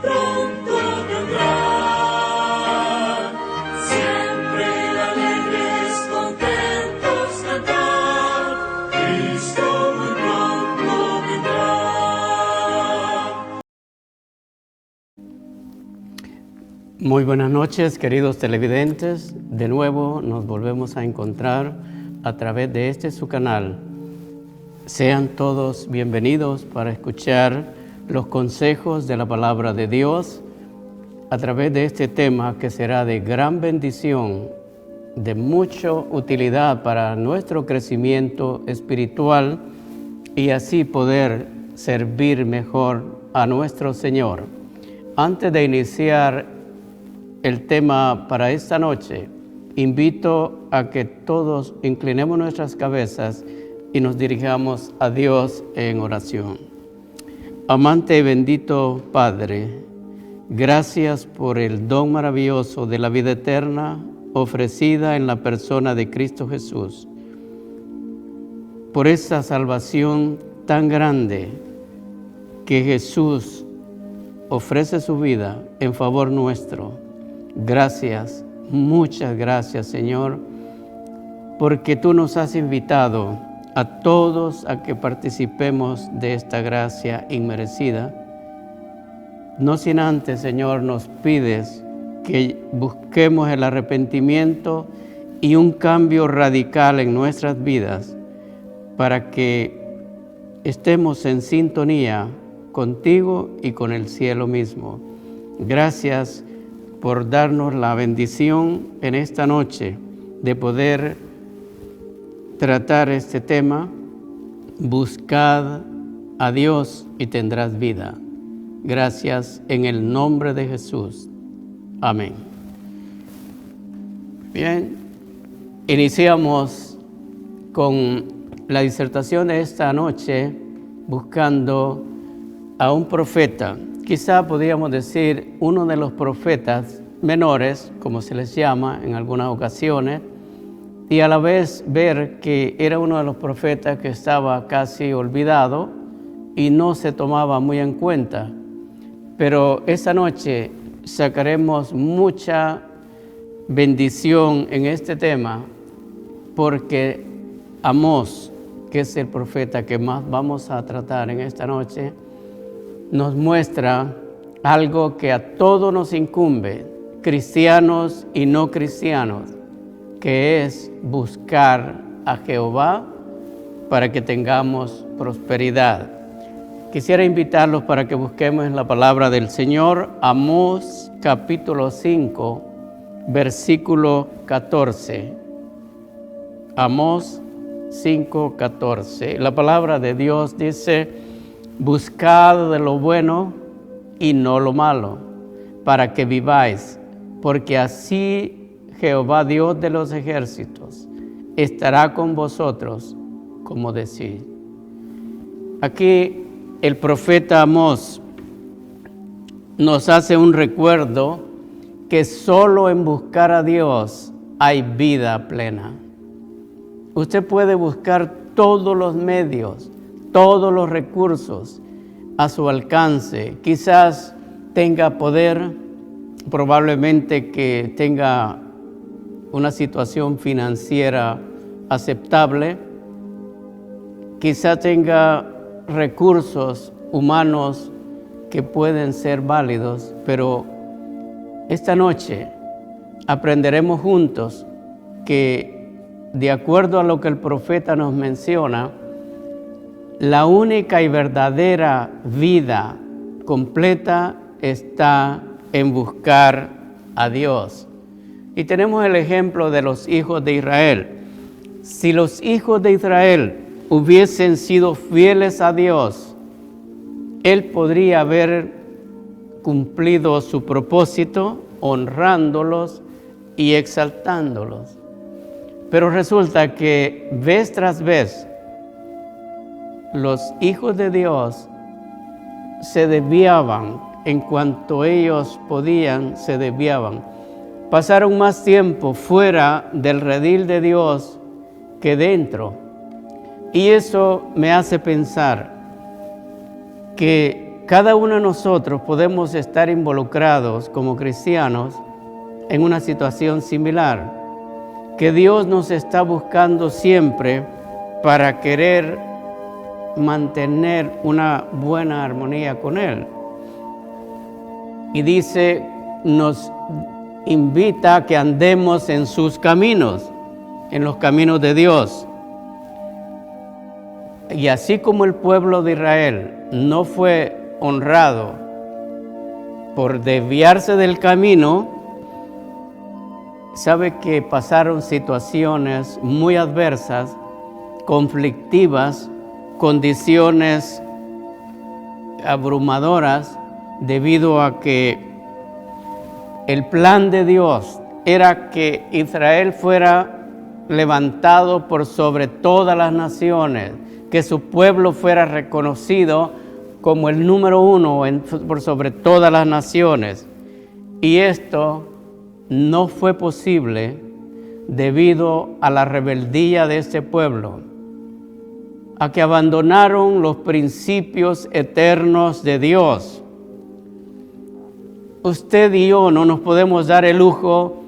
pronto vendrá. Siempre alegres, contentos cantar, Cristo muy pronto vendrá. Muy buenas noches, queridos televidentes. De nuevo nos volvemos a encontrar a través de su canal. Sean todos bienvenidos para escuchar los consejos de la palabra de Dios a través de este tema que será de gran bendición, de mucha utilidad para nuestro crecimiento espiritual y así poder servir mejor a nuestro Señor. Antes de iniciar el tema para esta noche, invito a que todos inclinemos nuestras cabezas y nos dirigamos a Dios en oración. Amante y bendito Padre, gracias por el don maravilloso de la vida eterna ofrecida en la persona de Cristo Jesús, por esa salvación tan grande que Jesús ofrece su vida en favor nuestro. Gracias, muchas gracias, Señor, porque tú nos has invitado a todos a que participemos de esta gracia inmerecida. No sin antes, Señor, nos pides que busquemos el arrepentimiento y un cambio radical en nuestras vidas para que estemos en sintonía contigo y con el cielo mismo. Gracias por darnos la bendición en esta noche de poder tratar este tema. Buscad a Dios y tendrás vida. Gracias en el nombre de Jesús. Amén. Bien, iniciamos con la disertación de esta noche buscando a un profeta. Quizá podríamos decir uno de los profetas menores, como se les llama en algunas ocasiones, y a la vez ver que era uno de los profetas que estaba casi olvidado y no se tomaba muy en cuenta. Pero esta noche sacaremos mucha bendición en este tema porque Amós, que es el profeta que más vamos a tratar en esta noche, nos muestra algo que a todos nos incumbe, cristianos y no cristianos, que es buscar a Jehová para que tengamos prosperidad. Quisiera invitarlos para que busquemos en la palabra del Señor, Amós capítulo 5, versículo 14. Amós 5, 14. La palabra de Dios dice: buscad de lo bueno y no lo malo, para que viváis, porque así Jehová, Dios de los ejércitos, estará con vosotros, como decís. Aquí el profeta Amós nos hace un recuerdo que solo en buscar a Dios hay vida plena. Usted puede buscar todos los medios, todos los recursos a su alcance. Quizás tenga poder, probablemente que tenga una situación financiera aceptable, quizás tenga recursos humanos que pueden ser válidos, pero esta noche aprenderemos juntos que, de acuerdo a lo que el profeta nos menciona, la única y verdadera vida completa está en buscar a Dios. Y tenemos el ejemplo de los hijos de Israel. Si los hijos de Israel hubiesen sido fieles a Dios, Él podría haber cumplido su propósito honrándolos y exaltándolos. Pero resulta que vez tras vez los hijos de Dios se desviaban. En cuanto ellos podían, se desviaban. Pasaron más tiempo fuera del redil de Dios que dentro. Y eso me hace pensar que cada uno de nosotros podemos estar involucrados como cristianos en una situación similar, que Dios nos está buscando siempre para querer mantener una buena armonía con Él. Y dice, nos invita a que andemos en sus caminos, en los caminos de Dios. Y así como el pueblo de Israel no fue honrado por desviarse del camino, sabe que pasaron situaciones muy adversas, conflictivas, condiciones abrumadoras, debido a que el plan de Dios era que Israel fuera levantado por sobre todas las naciones, que su pueblo fuera reconocido como el número uno por sobre todas las naciones. Y esto no fue posible debido a la rebeldía de este pueblo, a que abandonaron los principios eternos de Dios. Usted y yo no nos podemos dar el lujo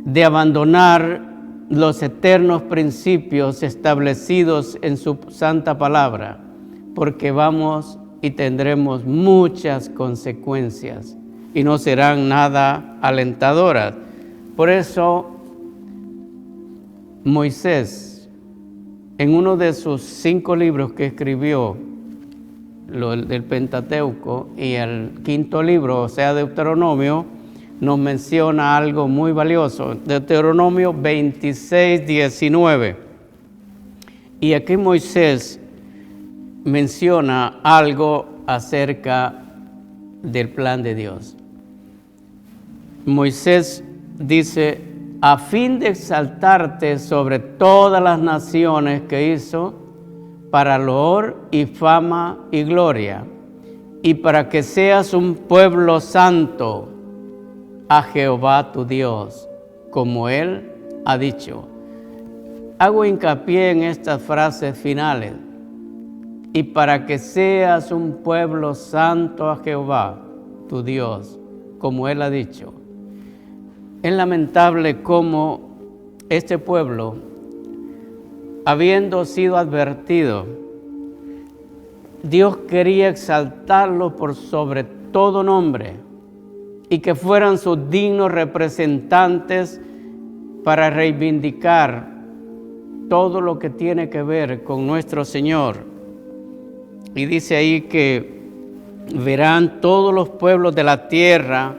de abandonar los eternos principios establecidos en su santa palabra, porque vamos y tendremos muchas consecuencias y no serán nada alentadoras. Por eso, Moisés, en uno de sus 5 libros que escribió, del Pentateuco, y el 5.º libro, o sea, Deuteronomio, nos menciona algo muy valioso. Deuteronomio 26:19. Y aquí Moisés menciona algo acerca del plan de Dios. Moisés dice, a fin de exaltarte sobre todas las naciones que hizo, para loor y fama y gloria, y para que seas un pueblo santo a Jehová tu Dios, como Él ha dicho. Hago hincapié en estas frases finales. Y para que seas un pueblo santo a Jehová tu Dios, como Él ha dicho. Es lamentable cómo este pueblo, habiendo sido advertido, Dios quería exaltarlo por sobre todo nombre y que fueran sus dignos representantes para reivindicar todo lo que tiene que ver con nuestro Señor. Y dice ahí que verán todos los pueblos de la tierra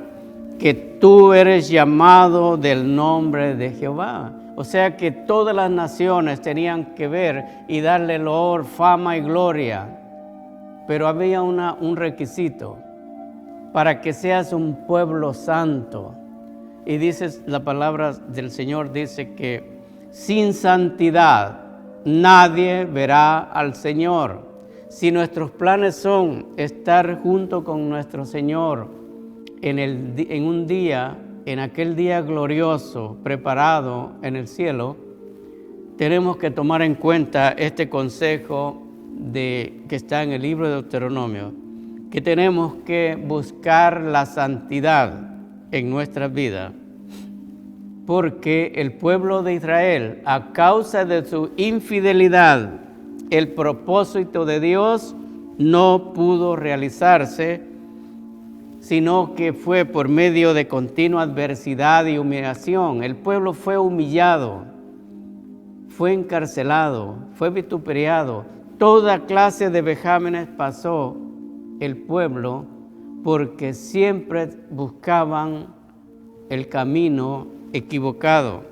que tú eres llamado del nombre de Jehová. O sea que todas las naciones tenían que ver y darle loor, fama y gloria. Pero había un requisito para que seas un pueblo santo. Y dice la palabra del Señor, dice que sin santidad nadie verá al Señor. Si nuestros planes son estar junto con nuestro Señor en un día, en aquel día glorioso preparado en el cielo, tenemos que tomar en cuenta este consejo que está en el libro de Deuteronomio, que tenemos que buscar la santidad en nuestra vida, porque el pueblo de Israel, a causa de su infidelidad, el propósito de Dios no pudo realizarse, sino que fue por medio de continua adversidad y humillación. El pueblo fue humillado, fue encarcelado, fue vituperiado. Toda clase de vejámenes pasó el pueblo porque siempre buscaban el camino equivocado.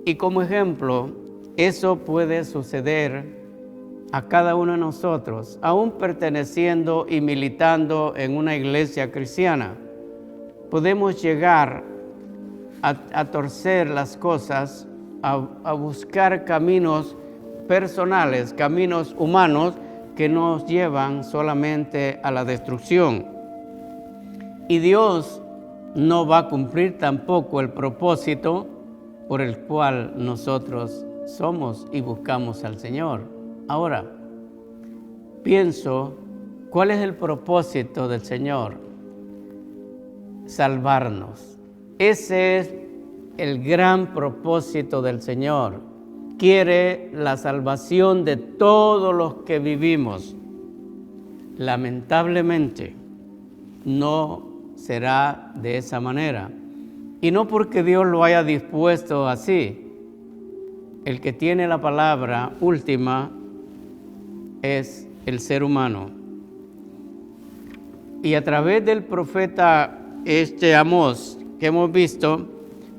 Y como ejemplo, eso puede suceder a cada uno de nosotros, aún perteneciendo y militando en una iglesia cristiana. Podemos llegar a torcer las cosas, a buscar caminos personales, caminos humanos que nos llevan solamente a la destrucción. Y Dios no va a cumplir tampoco el propósito por el cual nosotros somos y buscamos al Señor. Ahora, pienso ¿Cuál es el propósito del Señor? Salvarnos. Ese es el gran propósito del Señor. Quiere la salvación de todos los que vivimos. Lamentablemente, no será de esa manera. Y no porque Dios lo haya dispuesto así. El que tiene la palabra última es el ser humano. Y a través del profeta Amós que hemos visto,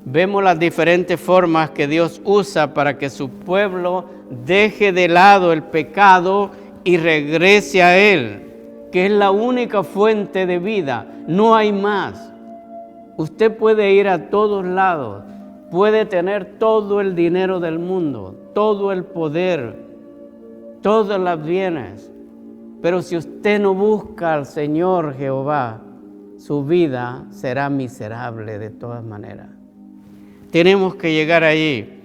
vemos las diferentes formas que Dios usa para que su pueblo deje de lado el pecado y regrese a Él, que es la única fuente de vida. No hay más. Usted puede ir a todos lados, puede tener todo el dinero del mundo, todo el poder, todos los bienes, pero si usted no busca al Señor Jehová, su vida será miserable de todas maneras. Tenemos que llegar allí.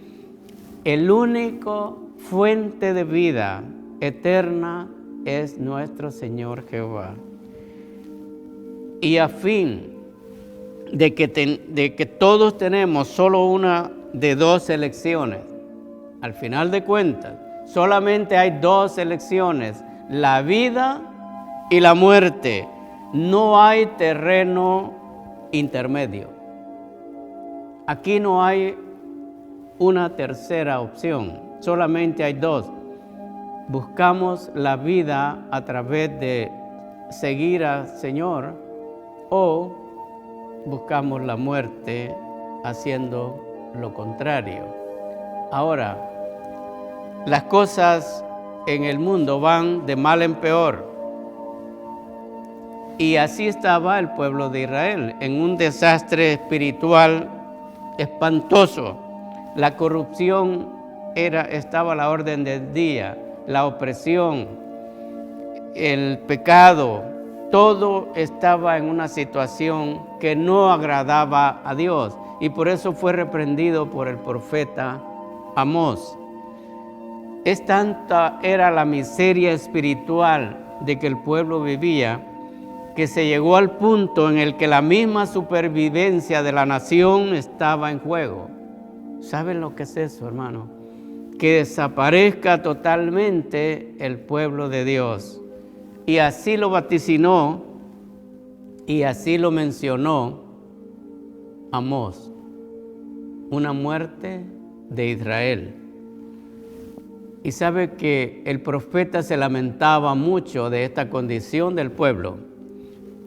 El único fuente de vida eterna es nuestro Señor Jehová. Y a fin de que todos tenemos solo una de dos elecciones, al final de cuentas, solamente hay dos elecciones, la vida y la muerte. No hay terreno intermedio. Aquí no hay una tercera opción, solamente hay dos. Buscamos la vida a través de seguir al Señor o buscamos la muerte haciendo lo contrario. Ahora, las cosas en el mundo van de mal en peor. Y así estaba el pueblo de Israel, en un desastre espiritual espantoso. La corrupción estaba a la orden del día, la opresión, el pecado, todo estaba en una situación que no agradaba a Dios. Y por eso fue reprendido por el profeta Amós. Es tanta era la miseria espiritual de que el pueblo vivía, que se llegó al punto en el que la misma supervivencia de la nación estaba en juego. ¿Saben lo que es eso, hermano? Que desaparezca totalmente el pueblo de Dios. Y así lo vaticinó y así lo mencionó Amós, una muerte de Israel. Y sabe que el profeta se lamentaba mucho de esta condición del pueblo.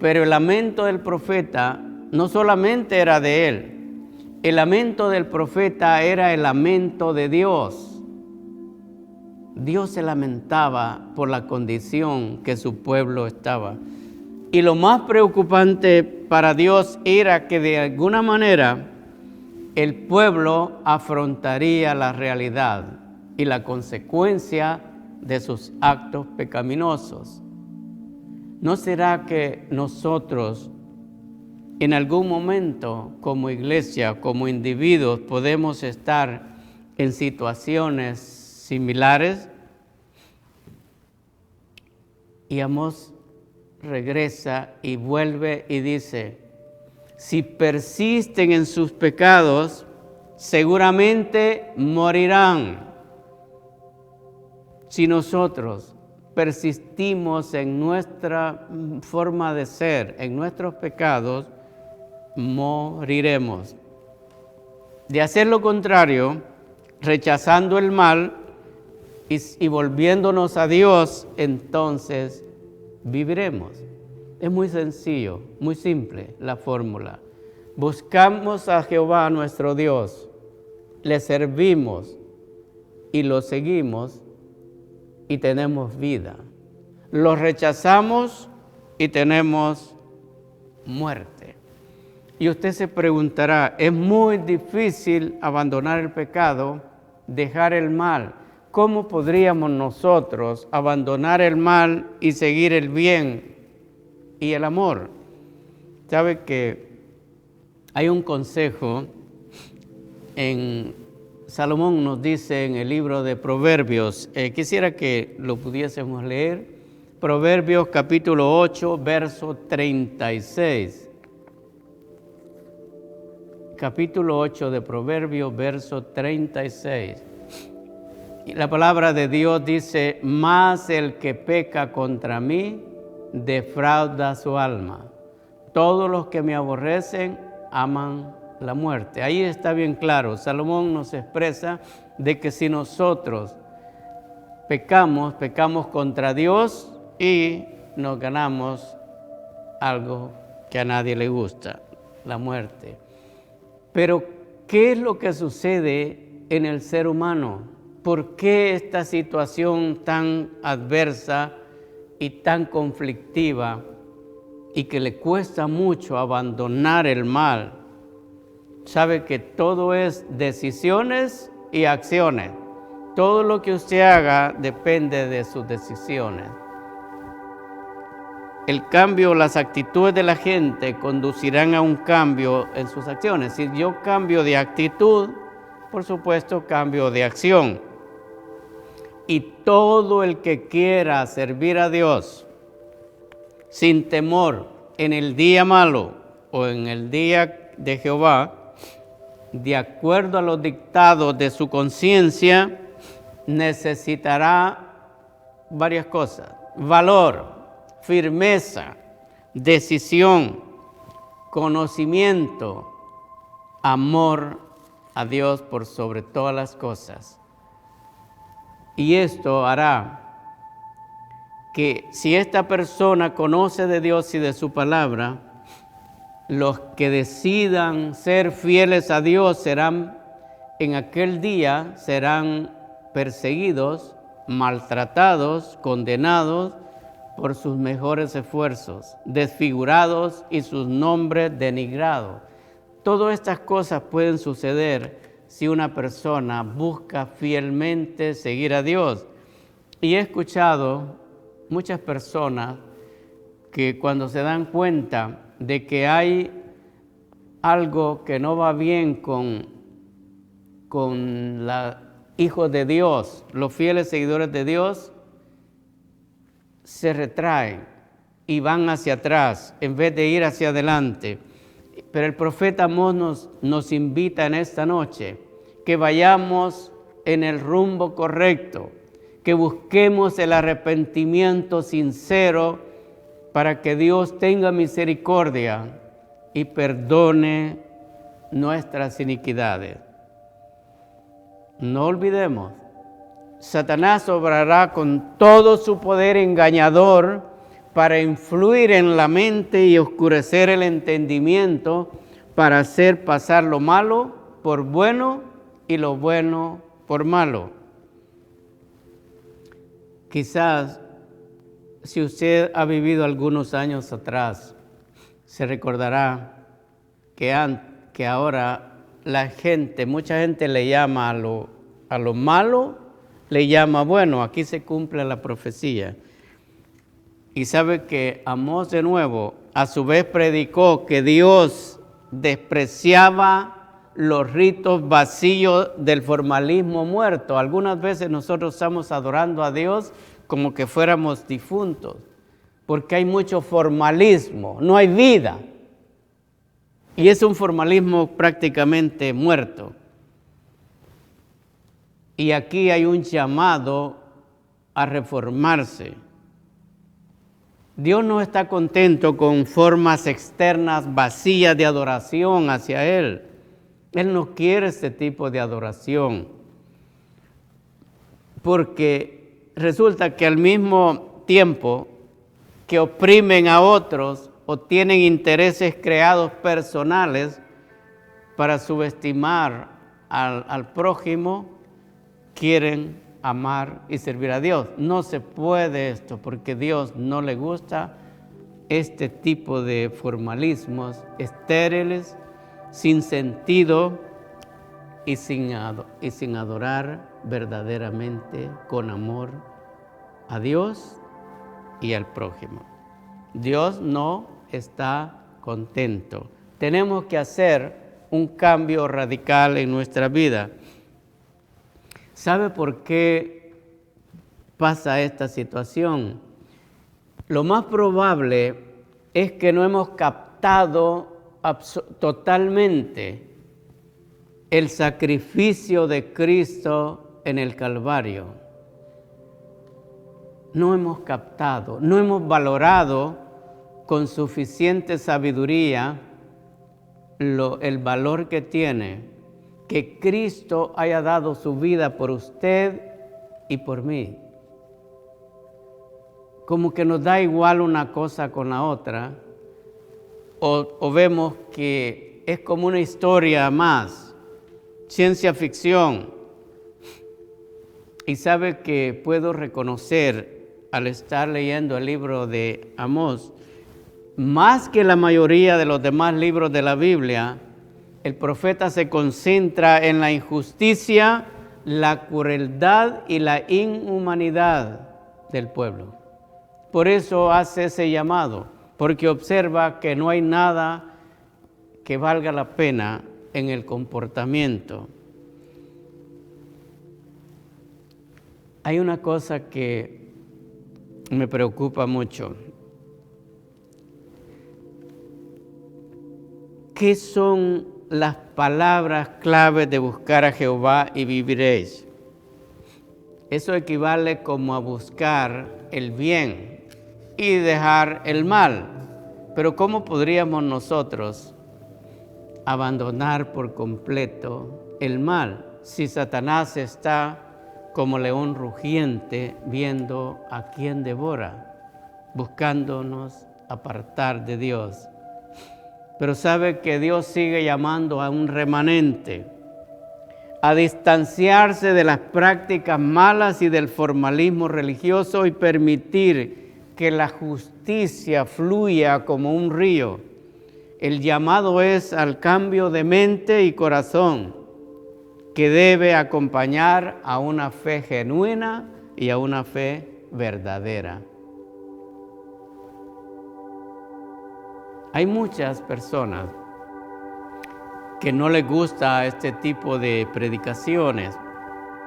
Pero el lamento del profeta no solamente era de él, el lamento del profeta era el lamento de Dios. Dios se lamentaba por la condición que su pueblo estaba. Y lo más preocupante para Dios era que de alguna manera el pueblo afrontaría la realidad y la consecuencia de sus actos pecaminosos. ¿No será que nosotros en algún momento como iglesia, como individuos, podemos estar en situaciones similares? Y Amós regresa y vuelve y dice, si persisten en sus pecados, seguramente morirán. Si nosotros persistimos en nuestra forma de ser, en nuestros pecados, moriremos. De hacer lo contrario, rechazando el mal y volviéndonos a Dios, entonces viviremos. Es muy sencillo, muy simple la fórmula. Buscamos a Jehová nuestro Dios, le servimos y lo seguimos y tenemos vida. Lo rechazamos y tenemos muerte. Y usted se preguntará, es muy difícil abandonar el pecado, dejar el mal. ¿Cómo podríamos nosotros abandonar el mal y seguir el bien y el amor? ¿Sabe que hay un consejo Salomón nos dice en el libro de Proverbios, quisiera que lo pudiésemos leer, Proverbios capítulo 8, verso 36. Capítulo 8 de Proverbios, verso 36. Y la palabra de Dios dice, mas el que peca contra mí, defrauda su alma. Todos los que me aborrecen, aman la muerte. Ahí está bien claro. Salomón nos expresa de que si nosotros pecamos contra Dios y nos ganamos algo que a nadie le gusta, la muerte. Pero, ¿qué es lo que sucede en el ser humano? ¿Por qué esta situación tan adversa y tan conflictiva y que le cuesta mucho abandonar el mal? Sabe que todo es decisiones y acciones. Todo lo que usted haga depende de sus decisiones. El cambio, las actitudes de la gente conducirán a un cambio en sus acciones. Si yo cambio de actitud, por supuesto cambio de acción. Y todo el que quiera servir a Dios sin temor en el día malo o en el día de Jehová, de acuerdo a los dictados de su conciencia, necesitará varias cosas: valor, firmeza, decisión, conocimiento, amor a Dios por sobre todas las cosas. Y esto hará que si esta persona conoce de Dios y de su palabra, los que decidan ser fieles a Dios serán, en aquel día, serán perseguidos, maltratados, condenados por sus mejores esfuerzos, desfigurados y sus nombres denigrados. Todas estas cosas pueden suceder si una persona busca fielmente seguir a Dios. Y he escuchado muchas personas que cuando se dan cuenta de que hay algo que no va bien con los hijos de Dios, los fieles seguidores de Dios, se retraen y van hacia atrás en vez de ir hacia adelante. Pero el profeta Amós nos invita en esta noche que vayamos en el rumbo correcto, que busquemos el arrepentimiento sincero para que Dios tenga misericordia y perdone nuestras iniquidades. No olvidemos, Satanás obrará con todo su poder engañador para influir en la mente y oscurecer el entendimiento, para hacer pasar lo malo por bueno y lo bueno por malo. Quizás, si usted ha vivido algunos años atrás, se recordará que ahora mucha gente le llama a lo malo, le llama bueno. Aquí se cumple la profecía. Y sabe que Amós de nuevo, a su vez predicó que Dios despreciaba los ritos vacíos del formalismo muerto. Algunas veces nosotros estamos adorando a Dios como que fuéramos difuntos, porque hay mucho formalismo, no hay vida. Y es un formalismo prácticamente muerto. Y aquí hay un llamado a reformarse. Dios no está contento con formas externas vacías de adoración hacia Él. Él no quiere este tipo de adoración. Porque resulta que al mismo tiempo que oprimen a otros o tienen intereses creados personales para subestimar al prójimo, quieren amar y servir a Dios. No se puede esto, porque a Dios no le gusta este tipo de formalismos estériles, sin sentido y sin adorar verdaderamente con amor a Dios y al prójimo. Dios no está contento. Tenemos que hacer un cambio radical en nuestra vida. ¿Sabe por qué pasa esta situación? lo más probable es que no hemos captado totalmente el sacrificio de Cristo en el Calvario. No hemos captado, no hemos valorado con suficiente sabiduría el valor que tiene que Cristo haya dado su vida por usted y por mí. Como que nos da igual una cosa con la otra, o vemos que es como una historia más, ciencia ficción. Y sabe que puedo reconocer al estar leyendo el libro de Amós, más que la mayoría de los demás libros de la Biblia, el profeta se concentra en la injusticia, la crueldad y la inhumanidad del pueblo. Por eso hace ese llamado, porque observa que no hay nada que valga la pena en el comportamiento. Hay una cosa que me preocupa mucho. ¿Qué son las palabras claves de buscar a Jehová y viviréis? Eso equivale como a buscar el bien y dejar el mal. Pero ¿cómo podríamos nosotros abandonar por completo el mal si Satanás está como león rugiente viendo a quién devora, buscándonos apartar de Dios? Pero sabe que Dios sigue llamando a un remanente a distanciarse de las prácticas malas y del formalismo religioso y permitir que la justicia fluya como un río. El llamado es al cambio de mente y corazón que debe acompañar a una fe genuina y a una fe verdadera. Hay muchas personas que no les gusta este tipo de predicaciones,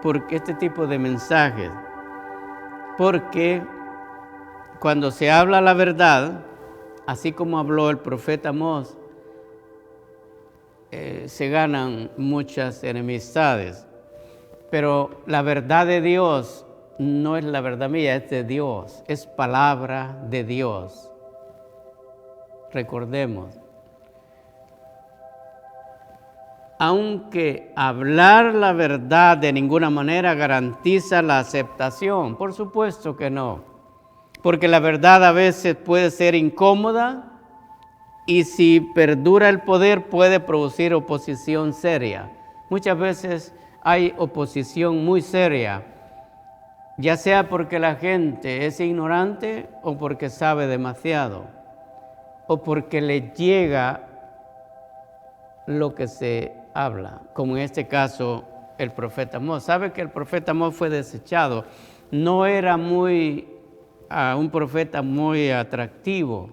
porque este tipo de mensajes, porque cuando se habla la verdad, así como habló el profeta Amós, se ganan muchas enemistades. Pero la verdad de Dios no es la verdad mía, es de Dios, es palabra de Dios. Recordemos, aunque hablar la verdad de ninguna manera garantiza la aceptación, por supuesto que no, porque la verdad a veces puede ser incómoda y si perdura el poder puede producir oposición seria. Muchas veces hay oposición muy seria, ya sea porque la gente es ignorante o porque sabe demasiado, o porque le llega lo que se habla, como en este caso el profeta Amós. Sabe que el profeta Amós fue desechado, no era un profeta muy atractivo,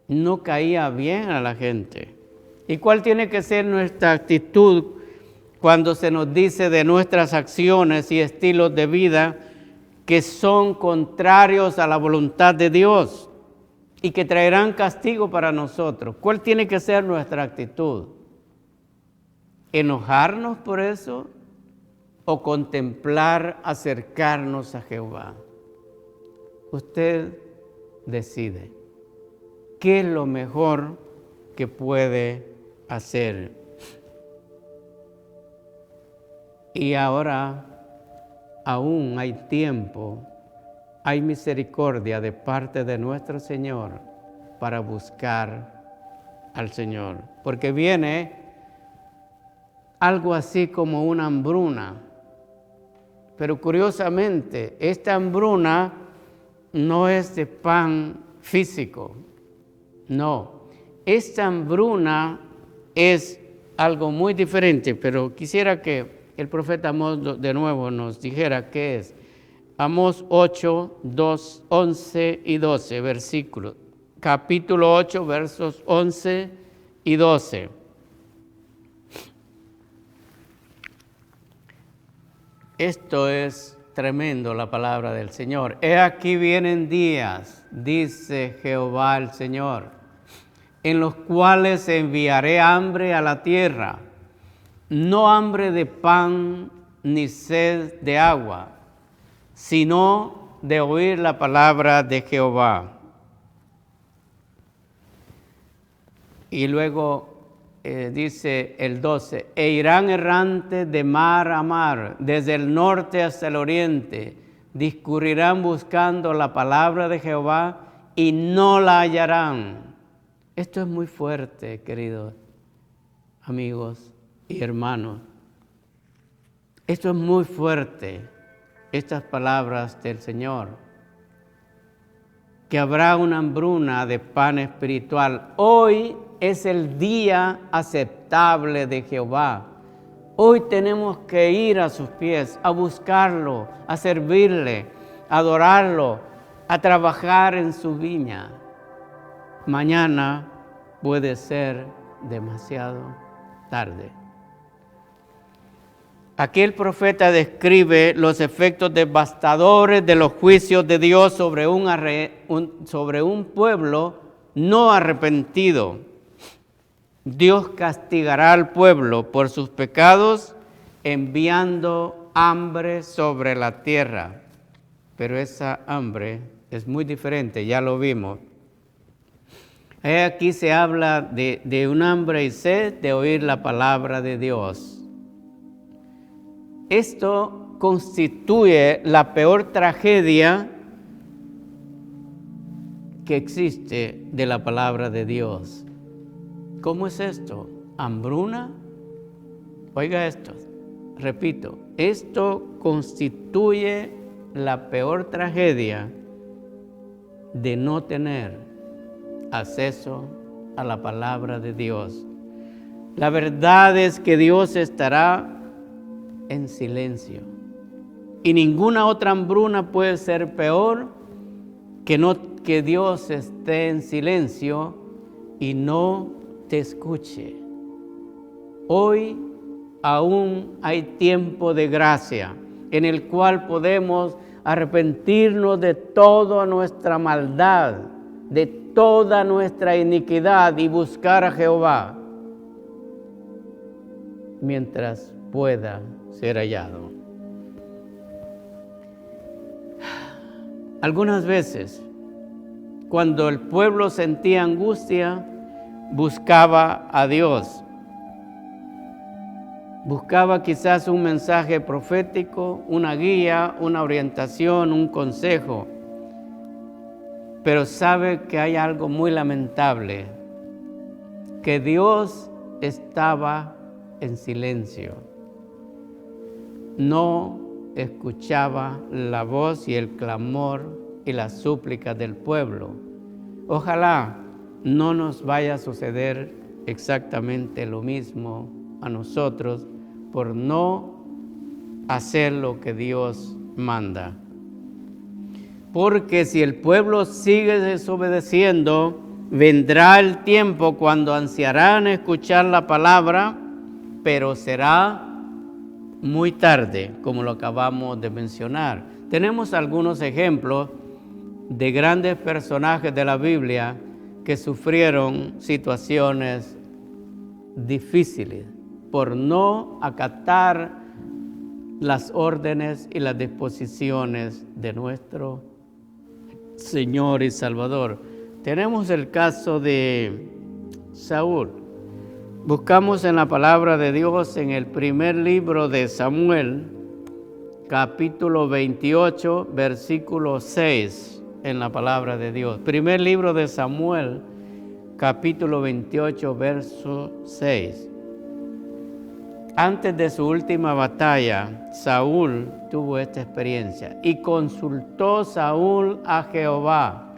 no caía bien a la gente. ¿Y cuál tiene que ser nuestra actitud cuando se nos dice de nuestras acciones y estilos de vida que son contrarios a la voluntad de Dios y que traerán castigo para nosotros? ¿Cuál tiene que ser nuestra actitud? ¿Enojarnos por eso o contemplar acercarnos a Jehová? Usted decide qué es lo mejor que puede hacer. Y ahora aún hay tiempo, hay misericordia de parte de nuestro Señor para buscar al Señor. Porque viene algo así como una hambruna. Pero curiosamente, esta hambruna no es de pan físico. No, esta hambruna es algo muy diferente, pero quisiera que el profeta Amós de nuevo nos dijera qué es. Amós 8, 11 y 12 versículos. Capítulo 8, versos 11 y 12. Esto es tremendo la palabra del Señor. He aquí vienen días, dice Jehová el Señor, en los cuales enviaré hambre a la tierra, no hambre de pan ni sed de agua, sino de oír la palabra de Jehová. Y luego dice el 12, e irán errantes de mar a mar, desde el norte hasta el oriente, discurrirán buscando la palabra de Jehová y no la hallarán. Esto es muy fuerte, queridos amigos y hermanos. Esto es muy fuerte, estas palabras del Señor. Que habrá una hambruna de pan espiritual. Hoy es el día aceptable de Jehová. Hoy tenemos que ir a sus pies, a buscarlo, a servirle, a adorarlo, a trabajar en su viña. Mañana puede ser demasiado tarde. Aquí el profeta describe los efectos devastadores de los juicios de Dios sobre un pueblo no arrepentido. Dios castigará al pueblo por sus pecados, enviando hambre sobre la tierra. Pero esa hambre es muy diferente, ya lo vimos. Aquí se habla de un hambre y sed de oír la palabra de Dios. Esto constituye la peor tragedia que existe de la palabra de Dios. ¿Cómo es esto? ¿Hambruna? Oiga esto, repito, esto constituye la peor tragedia de no tener acceso a la palabra de Dios. La verdad es que Dios estará en silencio. Y ninguna otra hambruna puede ser peor que Dios esté en silencio y no te escuche. Hoy aún hay tiempo de gracia en el cual podemos arrepentirnos de toda nuestra maldad, de toda nuestra iniquidad y buscar a Jehová mientras pueda ser hallado. Algunas veces, cuando el pueblo sentía angustia, buscaba a Dios. Buscaba quizás un mensaje profético, una guía, una orientación, un consejo. Pero sabe que hay algo muy lamentable, que Dios estaba en silencio. No escuchaba la voz y el clamor y las súplicas del pueblo. Ojalá no nos vaya a suceder exactamente lo mismo a nosotros por no hacer lo que Dios manda. Porque si el pueblo sigue desobedeciendo, vendrá el tiempo cuando ansiarán escuchar la palabra, pero será muy tarde, como lo acabamos de mencionar. Tenemos algunos ejemplos de grandes personajes de la Biblia que sufrieron situaciones difíciles por no acatar las órdenes y las disposiciones de nuestro Señor y Salvador. Tenemos el caso de Saúl. Buscamos en la palabra de Dios en el primer libro de Samuel, capítulo 28, versículo 6, en la palabra de Dios. Primer libro de Samuel, capítulo 28, verso 6. Antes de su última batalla, Saúl tuvo esta experiencia y consultó Saúl a Jehová.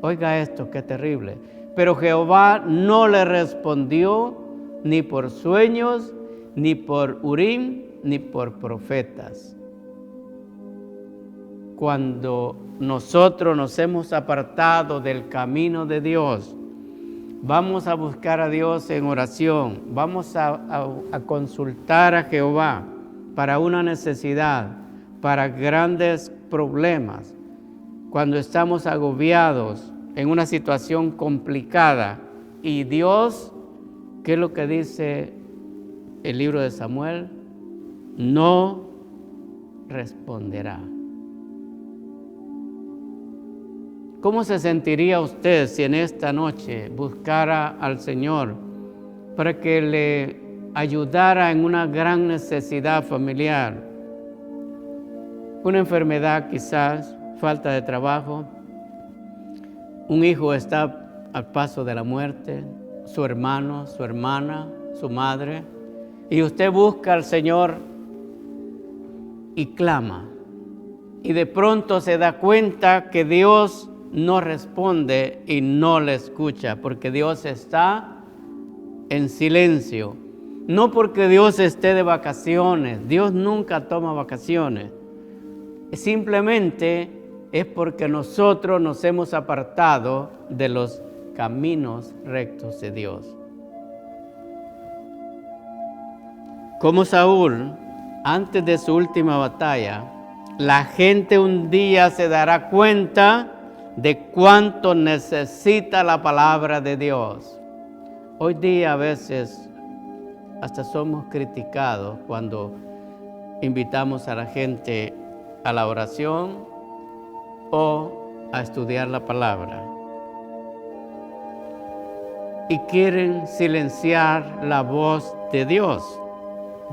Oiga esto, qué terrible. Pero Jehová no le respondió ni por sueños, ni por Urim, ni por profetas. Cuando nosotros nos hemos apartado del camino de Dios, vamos a buscar a Dios en oración, vamos a consultar a Jehová para una necesidad, para grandes problemas, cuando estamos agobiados en una situación complicada. Y Dios, ¿qué es lo que dice el libro de Samuel? No responderá. ¿Cómo se sentiría usted si en esta noche buscara al Señor para que le ayudara en una gran necesidad familiar? Una enfermedad quizás, falta de trabajo, un hijo está al paso de la muerte, su hermano, su hermana, su madre, y usted busca al Señor y clama, y de pronto se da cuenta que Dios no responde y no le escucha, porque Dios está en silencio. No porque Dios esté de vacaciones, Dios nunca toma vacaciones. Simplemente es porque nosotros nos hemos apartado de los caminos rectos de Dios. Como Saúl, antes de su última batalla, la gente un día se dará cuenta de cuánto necesita la palabra de Dios. Hoy día a veces hasta somos criticados cuando invitamos a la gente a la oración o a estudiar la palabra. Y quieren silenciar la voz de Dios.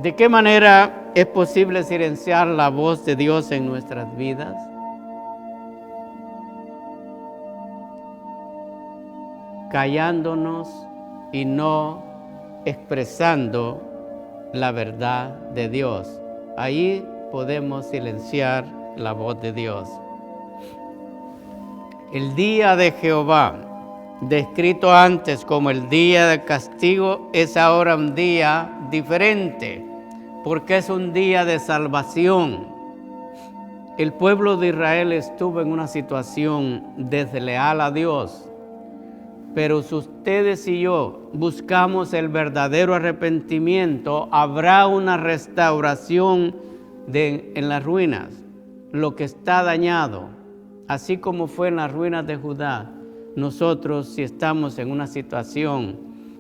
¿De qué manera es posible silenciar la voz de Dios en nuestras vidas? Callándonos y no expresando la verdad de Dios. Ahí podemos silenciar la voz de Dios. El día de Jehová, descrito antes como el día del castigo, es ahora un día diferente, porque es un día de salvación. El pueblo de Israel estuvo en una situación desleal a Dios, pero si ustedes y yo buscamos el verdadero arrepentimiento, habrá una restauración en las ruinas, lo que está dañado, así como fue en las ruinas de Judá. Nosotros, si estamos en una situación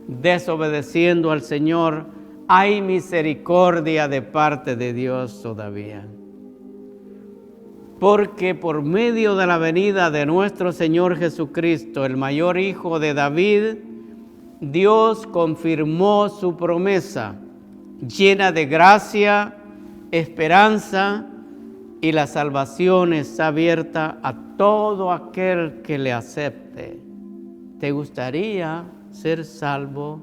desobedeciendo al Señor, hay misericordia de parte de Dios todavía. Porque por medio de la venida de nuestro Señor Jesucristo, el mayor hijo de David, Dios confirmó su promesa, llena de gracia, esperanza, y la salvación está abierta a todo aquel que le acepte. ¿Te gustaría ser salvo?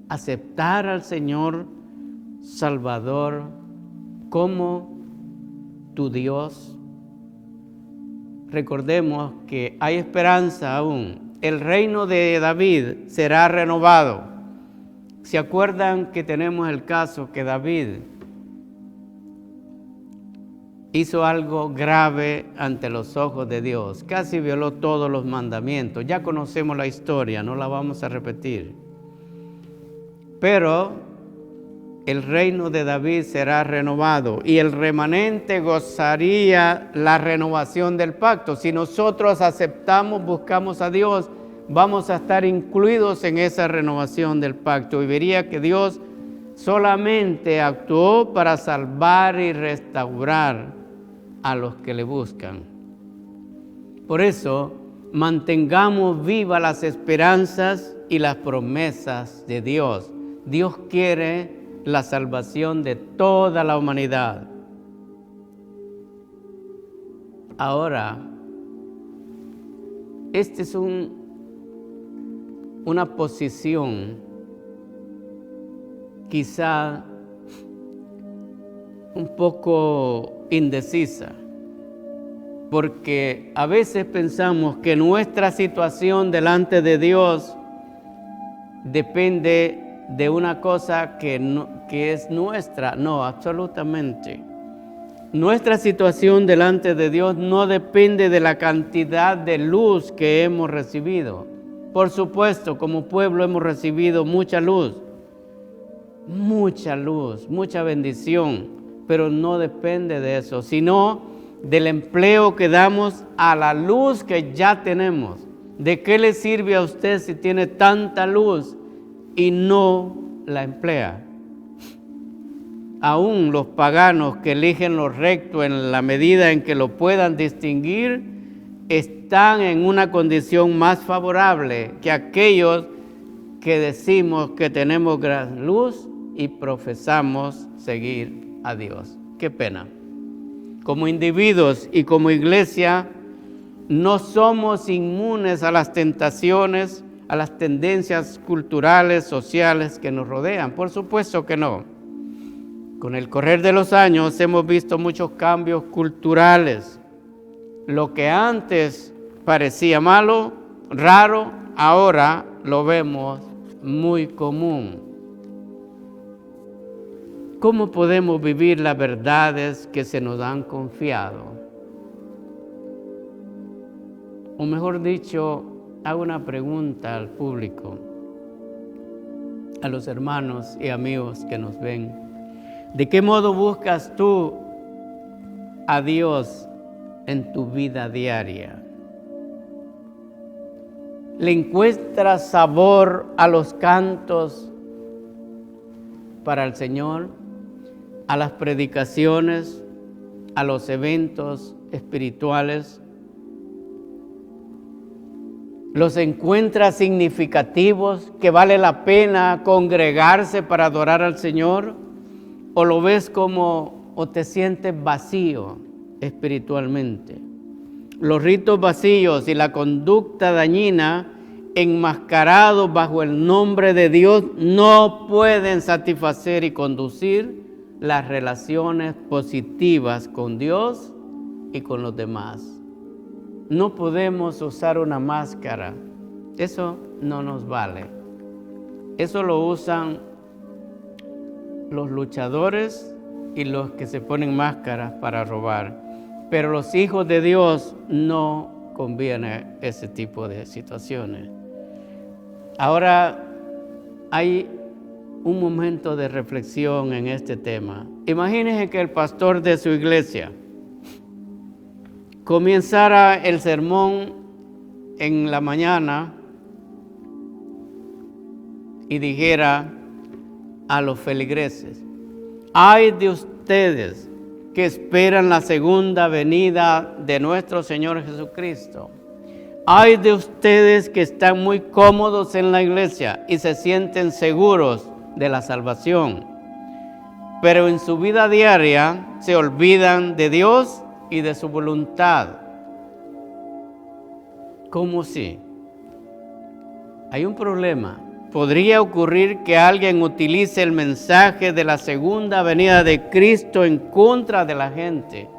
¿Aceptar al Señor Salvador como tu Dios? Recordemos que hay esperanza aún. El reino de David será renovado. ¿Se acuerdan que tenemos el caso que David hizo algo grave ante los ojos de Dios? Casi violó todos los mandamientos. Ya conocemos la historia, no la vamos a repetir. Pero el reino de David será renovado y el remanente gozaría la renovación del pacto. Si nosotros aceptamos, buscamos a Dios, vamos a estar incluidos en esa renovación del pacto. Y vería que Dios solamente actuó para salvar y restaurar a los que le buscan. Por eso, mantengamos vivas las esperanzas y las promesas de Dios. Dios quiere la salvación de toda la humanidad. Ahora, esta es una posición quizá un poco indecisa, porque a veces pensamos que nuestra situación delante de Dios depende de una cosa que es nuestra. No, absolutamente. Nuestra situación delante de Dios no depende de la cantidad de luz que hemos recibido. Por supuesto, como pueblo hemos recibido mucha luz, mucha bendición, pero no depende de eso, sino del empleo que damos a la luz que ya tenemos. ¿De qué le sirve a usted si tiene tanta luz y no la emplea? Aún los paganos que eligen lo recto en la medida en que lo puedan distinguir, están en una condición más favorable que aquellos que decimos que tenemos gran luz y profesamos seguir a Dios. Qué pena. Como individuos y como iglesia, no somos inmunes a las tentaciones, a las tendencias culturales, sociales que nos rodean. Por supuesto que no. Con el correr de los años hemos visto muchos cambios culturales. Lo que antes parecía malo, raro, ahora lo vemos muy común. ¿Cómo podemos vivir las verdades que se nos han confiado? O mejor dicho, hago una pregunta al público, a los hermanos y amigos que nos ven. ¿De qué modo buscas tú a Dios en tu vida diaria? ¿Le encuentras sabor a los cantos para el Señor, a las predicaciones, a los eventos espirituales? ¿Los encuentras significativos, que vale la pena congregarse para adorar al Señor? ¿O lo ves o te sientes vacío espiritualmente? Los ritos vacíos y la conducta dañina, enmascarados bajo el nombre de Dios, no pueden satisfacer y conducir las relaciones positivas con Dios y con los demás. No podemos usar una máscara. Eso no nos vale. Eso lo usan los luchadores y los que se ponen máscaras para robar. Pero los hijos de Dios no conviene ese tipo de situaciones. Ahora hay un momento de reflexión en este tema. Imagínense que el pastor de su iglesia comenzara el sermón en la mañana y dijera a los feligreses: ay de ustedes que esperan la segunda venida de nuestro Señor Jesucristo. Ay de ustedes que están muy cómodos en la iglesia y se sienten seguros de la salvación, pero en su vida diaria se olvidan de Dios y de su voluntad. ¿Cómo si? Hay un problema. Podría ocurrir que alguien utilice el mensaje de la segunda venida de Cristo en contra de la gente,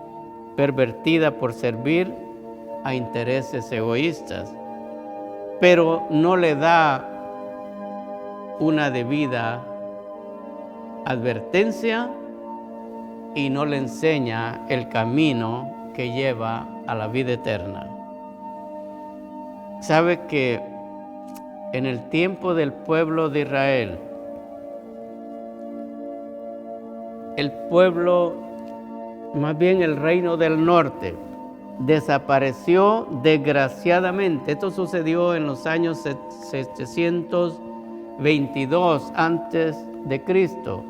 pervertida por servir a intereses egoístas, pero no le da una debida advertencia y no le enseña el camino que lleva a la vida eterna. ¿Sabe que en el tiempo del pueblo de Israel, el pueblo, más bien el reino del norte, desapareció desgraciadamente? Esto sucedió en los años 722 antes de Cristo,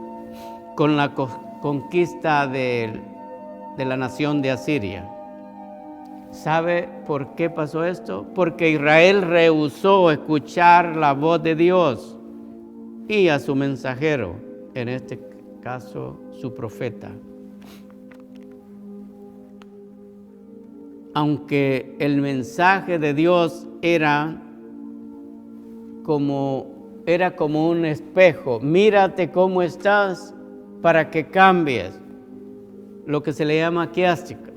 con la conquista de la nación de Asiria. ¿Sabe por qué pasó esto? Porque Israel rehusó escuchar la voz de Dios y a su mensajero, en este caso su profeta. Aunque el mensaje de Dios era como un espejo: mírate cómo estás para que cambies, lo que se le llama quiástica.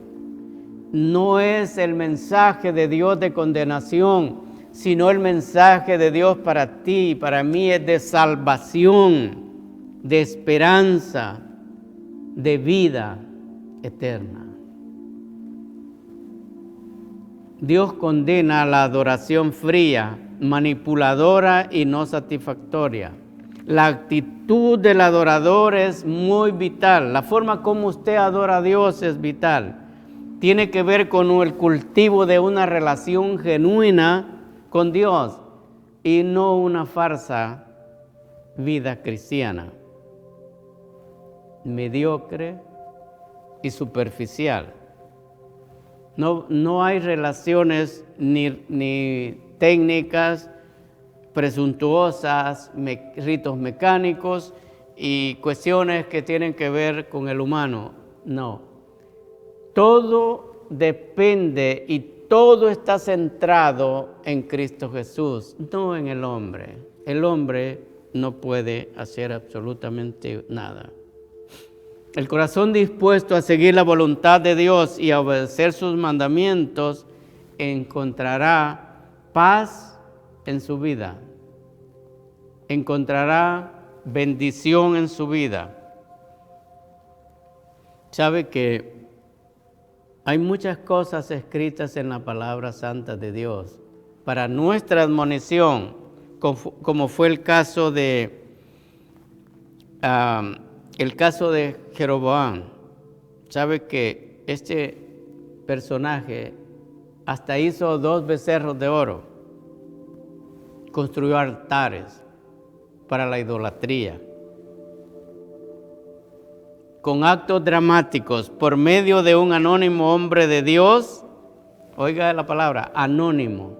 No es el mensaje de Dios de condenación, sino el mensaje de Dios para ti y para mí es de salvación, de esperanza, de vida eterna. Dios condena la adoración fría, manipuladora y no satisfactoria. La actitud del adorador es muy vital. La forma como usted adora a Dios es vital. Tiene que ver con el cultivo de una relación genuina con Dios y no una falsa vida cristiana, mediocre y superficial. No hay relaciones ni técnicas presuntuosas, ritos mecánicos y cuestiones que tienen que ver con el humano. No. Todo depende y todo está centrado en Cristo Jesús, no en el hombre. El hombre no puede hacer absolutamente nada. El corazón dispuesto a seguir la voluntad de Dios y a obedecer sus mandamientos encontrará paz en su vida, encontrará bendición en su vida. Sabe que hay muchas cosas escritas en la palabra santa de Dios para nuestra admonición, como fue el caso de Jeroboam. Sabe que este personaje hasta hizo 2 becerros de oro, construyó altares para la idolatría. Con actos dramáticos, por medio de un anónimo hombre de Dios, oiga la palabra, anónimo.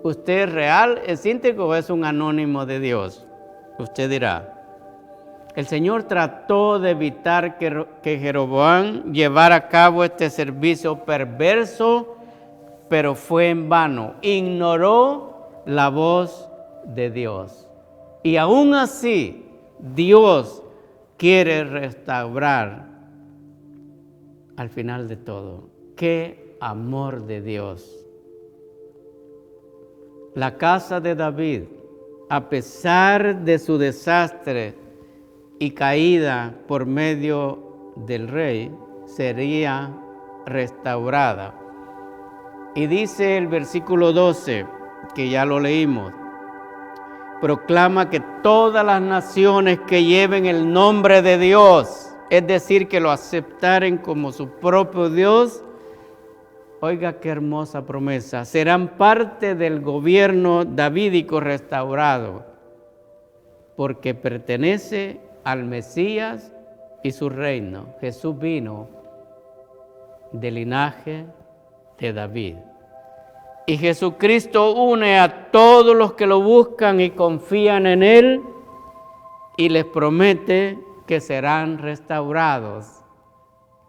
¿Usted es real, es íntegro o es un anónimo de Dios? Usted dirá. El Señor trató de evitar que Jeroboam llevara a cabo este servicio perverso, pero fue en vano. Ignoró la voz de Dios. Y aún así, Dios quiere restaurar al final de todo. ¡Qué amor de Dios! La casa de David, a pesar de su desastre y caída por medio del rey, sería restaurada. Y dice el versículo 12, que ya lo leímos, proclama que todas las naciones que lleven el nombre de Dios, es decir, que lo aceptaren como su propio Dios, oiga qué hermosa promesa, serán parte del gobierno davídico restaurado, porque pertenece al Mesías y su reino. Jesús vino del linaje de David. Y Jesucristo une a todos los que lo buscan y confían en Él y les promete que serán restaurados.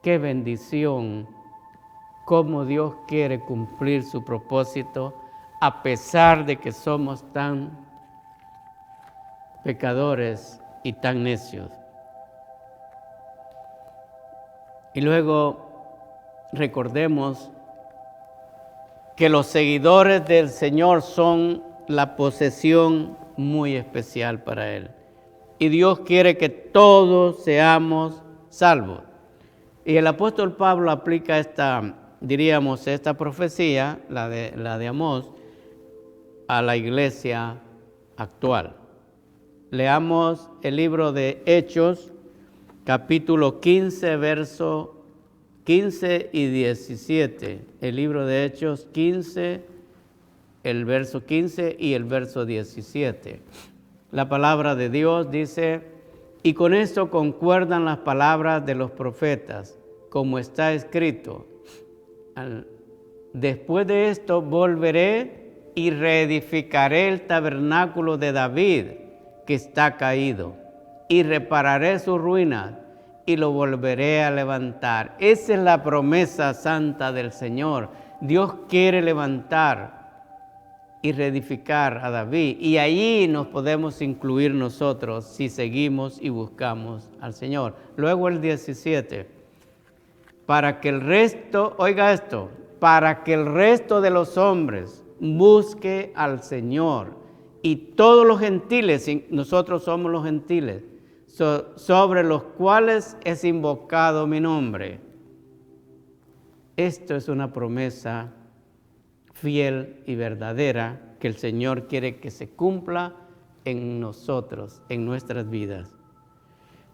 ¡Qué bendición! Cómo Dios quiere cumplir su propósito a pesar de que somos tan pecadores y tan necios. Y luego recordemos que los seguidores del Señor son la posesión muy especial para Él. Y Dios quiere que todos seamos salvos. Y el apóstol Pablo aplica esta profecía, la de Amós, a la iglesia actual. Leamos el libro de Hechos, capítulo 15, verso 15 y 17. El libro de Hechos 15, el verso 15 y el verso 17. La palabra de Dios dice: y con esto concuerdan las palabras de los profetas, como está escrito: después de esto volveré y reedificaré el tabernáculo de David, que está caído, y repararé sus ruinas, y lo volveré a levantar. Esa es la promesa santa del Señor. Dios quiere levantar y reedificar a David, y allí nos podemos incluir nosotros si seguimos y buscamos al Señor. Luego el 17, para que el resto, oiga esto, para que el resto de los hombres busque al Señor, y todos los gentiles, nosotros somos los gentiles, sobre los cuales es invocado mi nombre. Esto es una promesa fiel y verdadera que el Señor quiere que se cumpla en nosotros, en nuestras vidas,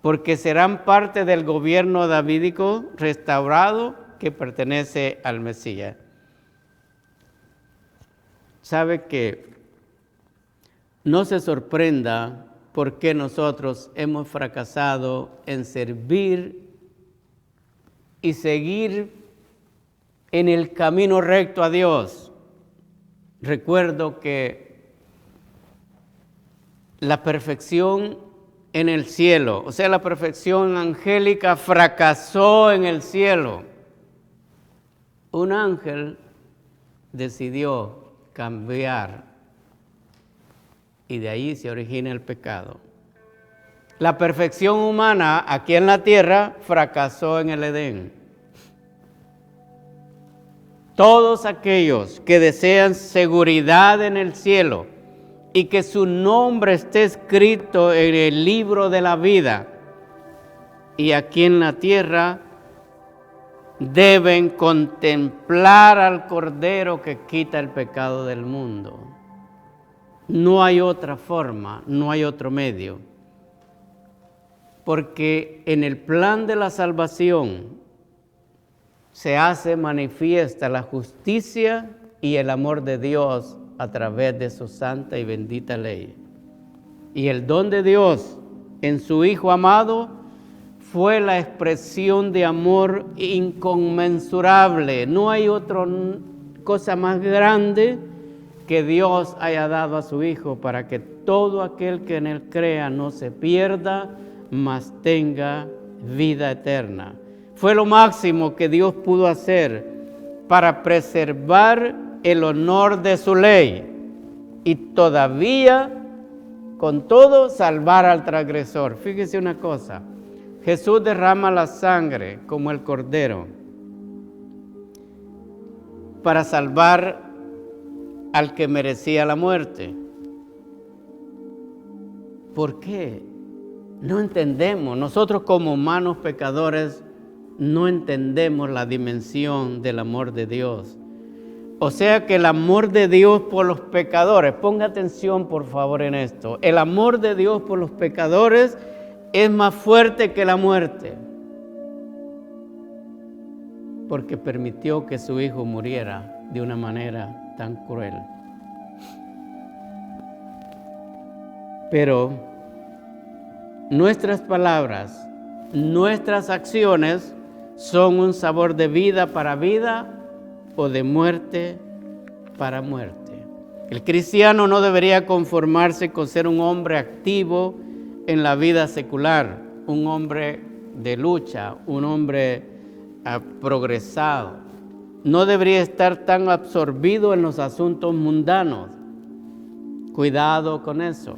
porque serán parte del gobierno davídico restaurado que pertenece al Mesías. Sabe que no se sorprenda porque nosotros hemos fracasado en servir y seguir en el camino recto a Dios. Recuerdo que la perfección en el cielo, o sea, la perfección angélica fracasó en el cielo. Un ángel decidió cambiar y de ahí se origina el pecado. La perfección humana aquí en la tierra fracasó en el Edén. Todos aquellos que desean seguridad en el cielo y que su nombre esté escrito en el libro de la vida y aquí en la tierra, deben contemplar al Cordero que quita el pecado del mundo. No hay otra forma, no hay otro medio. Porque en el plan de la salvación se hace manifiesta la justicia y el amor de Dios a través de su santa y bendita ley. Y el don de Dios en su Hijo amado fue la expresión de amor inconmensurable. No hay otra cosa más grande que Dios haya dado a su Hijo para que todo aquel que en Él crea no se pierda, mas tenga vida eterna. Fue lo máximo que Dios pudo hacer para preservar el honor de su ley y todavía, con todo, salvar al transgresor. Fíjese una cosa, Jesús derrama la sangre como el Cordero para salvar al que merecía la muerte. ¿Por qué? No entendemos. Nosotros como humanos pecadores no entendemos la dimensión del amor de Dios. O sea que el amor de Dios por los pecadores, ponga atención por favor en esto, el amor de Dios por los pecadores es más fuerte que la muerte, porque permitió que su Hijo muriera de una manera tan cruel. Pero nuestras palabras, nuestras acciones son un sabor de vida para vida o de muerte para muerte. El cristiano no debería conformarse con ser un hombre activo en la vida secular, un hombre de lucha, un hombre progresado. No debería estar tan absorbido en los asuntos mundanos. Cuidado con eso.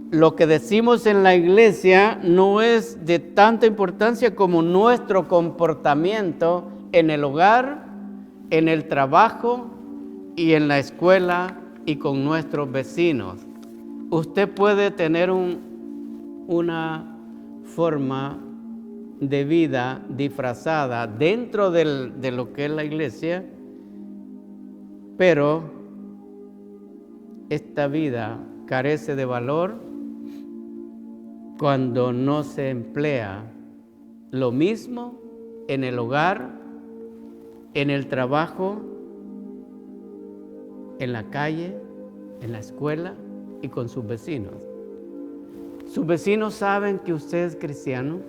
Lo que decimos en la iglesia no es de tanta importancia como nuestro comportamiento en el hogar, en el trabajo y en la escuela y con nuestros vecinos. Usted puede tener una forma de vida disfrazada dentro de lo que es la iglesia, pero esta vida carece de valor cuando no se emplea lo mismo en el hogar, en el trabajo, en la calle, en la escuela y con sus vecinos. ¿Sus vecinos saben que usted es cristiano?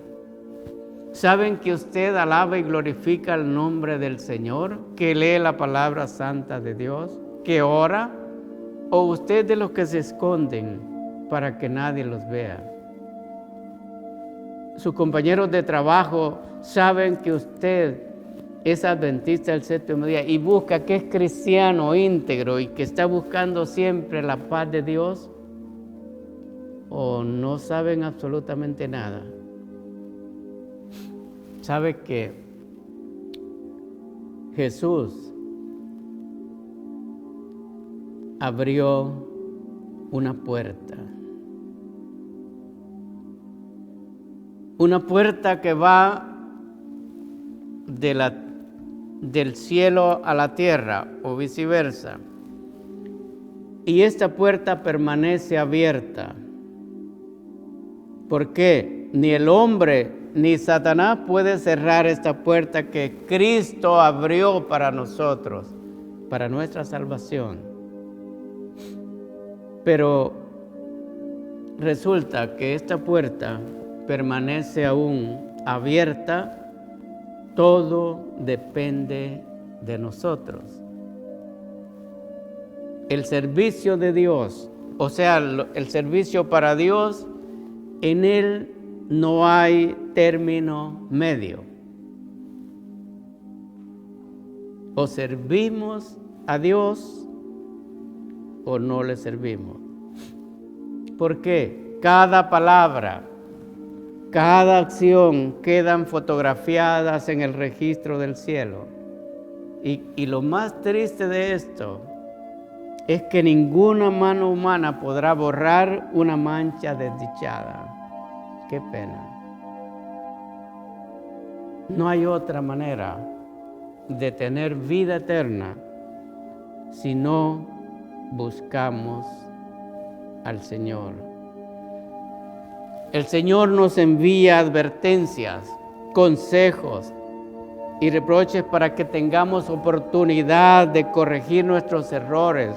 ¿Saben que usted alaba y glorifica el nombre del Señor? ¿Que lee la palabra santa de Dios? ¿Que ora? ¿O usted es de los que se esconden para que nadie los vea? Sus compañeros de trabajo saben que usted es adventista del séptimo día y busca que es cristiano íntegro y que está buscando siempre la paz de Dios, o no saben absolutamente nada. Sabe que Jesús abrió una puerta que va del cielo a la tierra o viceversa. Y esta puerta permanece abierta. ¿Por qué? Ni el hombre ni Satanás puede cerrar esta puerta que Cristo abrió para nosotros, para nuestra salvación. Pero resulta que esta puerta permanece aún abierta. Todo depende de nosotros. El servicio de Dios, o sea, el servicio para Dios, en él no hay término medio. O servimos a Dios o no le servimos. ¿Por qué? Cada palabra, cada acción quedan fotografiadas en el registro del cielo. Y lo más triste de esto es que ninguna mano humana podrá borrar una mancha desdichada. Qué pena. No hay otra manera de tener vida eterna si no buscamos al Señor. El Señor nos envía advertencias, consejos y reproches para que tengamos oportunidad de corregir nuestros errores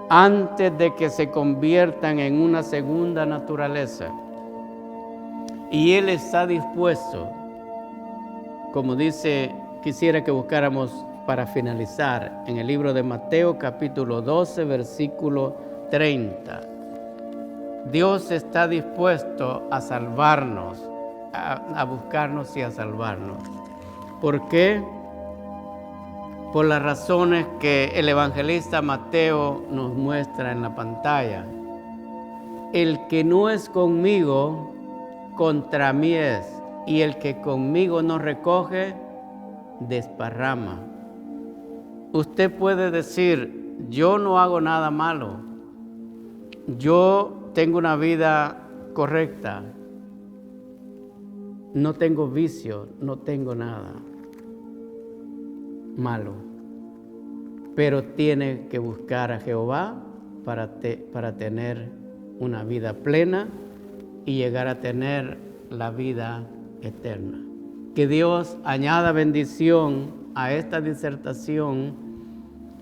antes de que se conviertan en una segunda naturaleza. Y Él está dispuesto, como dice, quisiera que buscáramos para finalizar en el libro de Mateo capítulo 12, versículo 30. Dios está dispuesto a salvarnos, a buscarnos y a salvarnos. ¿Por qué? Por las razones que el evangelista Mateo nos muestra en la pantalla. El que no es conmigo, contra mí es, y el que conmigo no recoge, desparrama. Usted puede decir, yo no hago nada malo, yo tengo una vida correcta, no tengo vicio, no tengo nada malo, pero tiene que buscar a Jehová para tener una vida plena y llegar a tener la vida eterna. Que Dios añada bendición a esta disertación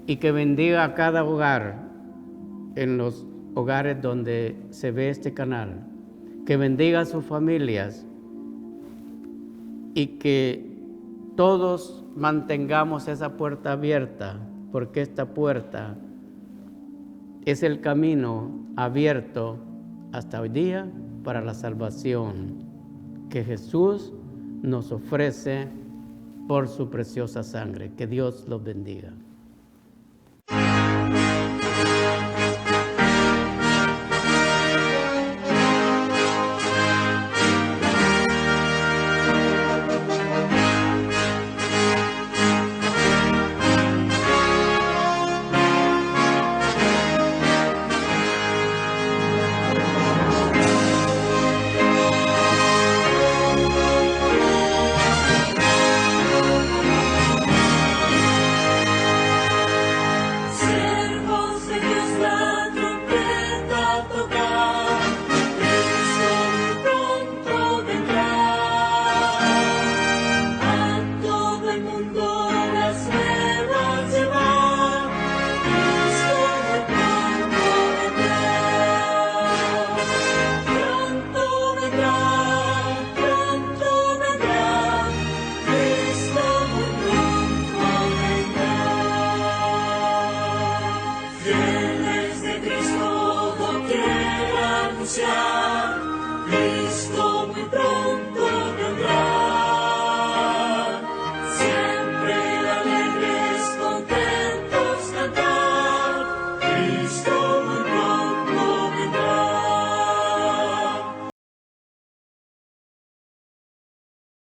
y que bendiga a cada hogar en los hogares donde se ve este canal, que bendiga a sus familias y que todos mantengamos esa puerta abierta, porque esta puerta es el camino abierto hasta hoy día para la salvación que Jesús nos ofrece por su preciosa sangre. Que Dios los bendiga. Cristo muy pronto